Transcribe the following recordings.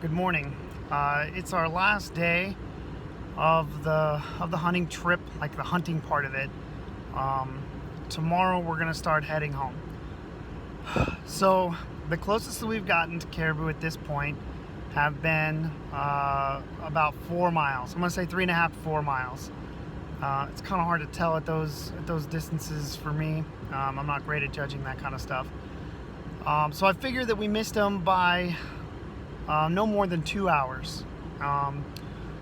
Good morning. It's our last day of the hunting trip, like the hunting part of it. Tomorrow we're gonna start heading home. So the closest that we've gotten to caribou at this point have been about 4 miles. I'm gonna say 3.5 to 4 miles. It's kind of hard to tell at those distances for me. I'm not great at judging that kind of stuff. So I figured that we missed them by no more than 2 hours,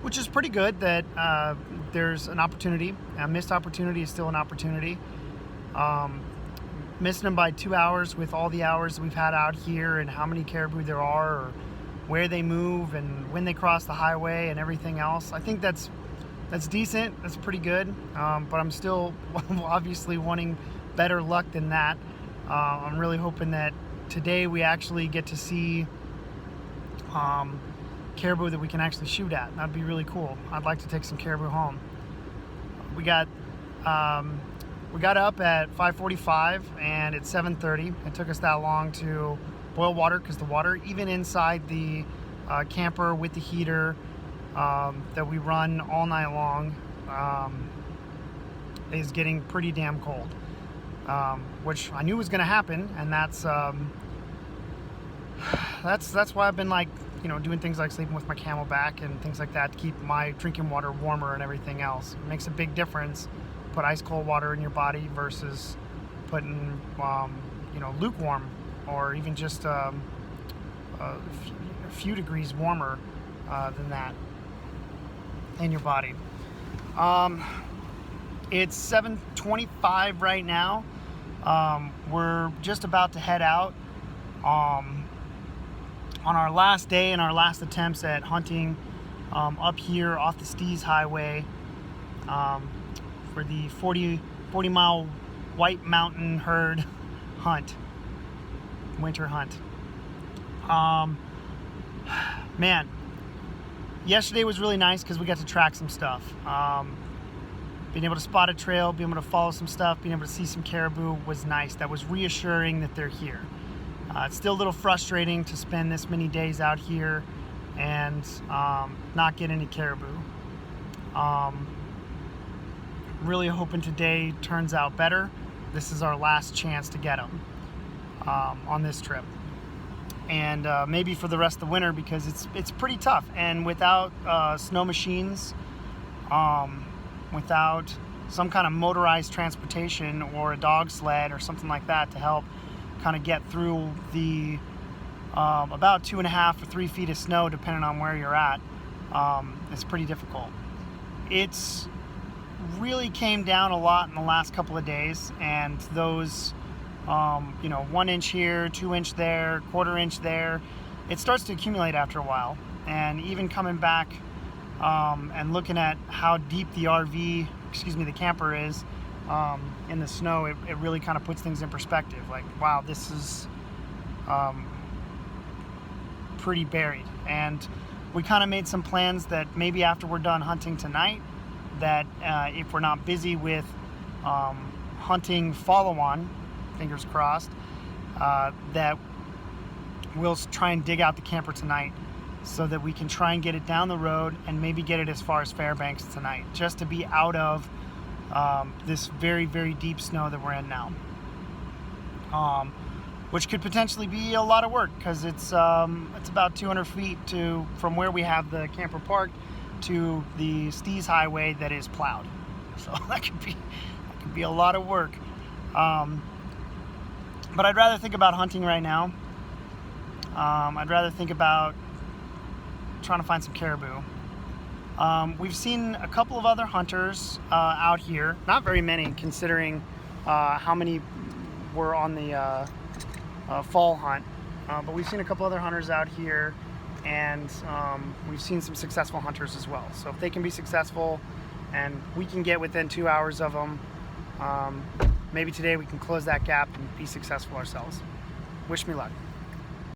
which is pretty good. That there's an opportunity. A missed opportunity is still an opportunity. Missing them by 2 hours with all the hours we've had out here and how many caribou there are, or where they move and when they cross the highway and everything else, I think that's decent. That's pretty good. But I'm still obviously wanting better luck than that. I'm really hoping that today we actually get to see caribou that we can actually shoot at. That'd be really cool. I'd like to take some caribou home. We got up at 5:45 and it's 7:30. It took us that long to boil water because the water, even inside the camper with the heater that we run all night long, is getting pretty damn cold. Which I knew was going to happen, and that's why I've been doing things like sleeping with my Camelbak and things like that to keep my drinking water warmer and everything else. It makes a big difference. Put ice cold water in your body versus putting lukewarm, or even just a few degrees warmer than that in your body. It's 7:25 right now. We're just about to head out on our last day and our last attempts at hunting up here off the Steese Highway for the 40 mile White Mountain herd hunt, winter hunt. Man, yesterday was really nice because we got to track some stuff. Being able to spot a trail, being able to follow some stuff, being able to see some caribou was nice. That was reassuring that they're here. It's still a little frustrating to spend this many days out here and not get any caribou. Really hoping today turns out better. This is our last chance to get them on this trip, and maybe for the rest of the winter, because it's pretty tough. And without snow machines, without some kind of motorized transportation or a dog sled or something like that to help kind of get through the about 2.5 or 3 feet of snow, depending on where you're at, it's pretty difficult. It's really came down a lot in the last couple of days, and those 1 inch here, 2 inch there, 1/4 inch there, it starts to accumulate after a while. And even coming back and looking at how deep the the camper is in the snow, it really kind of puts things in perspective. Like, wow, this is pretty buried. And we kind of made some plans that maybe after we're done hunting tonight, that if we're not busy with hunting follow-on, fingers crossed, that we'll try and dig out the camper tonight so that we can try and get it down the road and maybe get it as far as Fairbanks tonight, just to be out of this very, very deep snow that we're in now, which could potentially be a lot of work because it's about 200 feet from where we have the camper parked to the Steese Highway that is plowed. So that could be a lot of work. But I'd rather think about hunting right now. I'd rather think about trying to find some caribou. We've seen a couple of other hunters out here. Not very many, considering how many were on the fall hunt. But we've seen a couple other hunters out here, and we've seen some successful hunters as well. So if they can be successful and we can get within 2 hours of them, maybe today we can close that gap and be successful ourselves. Wish me luck.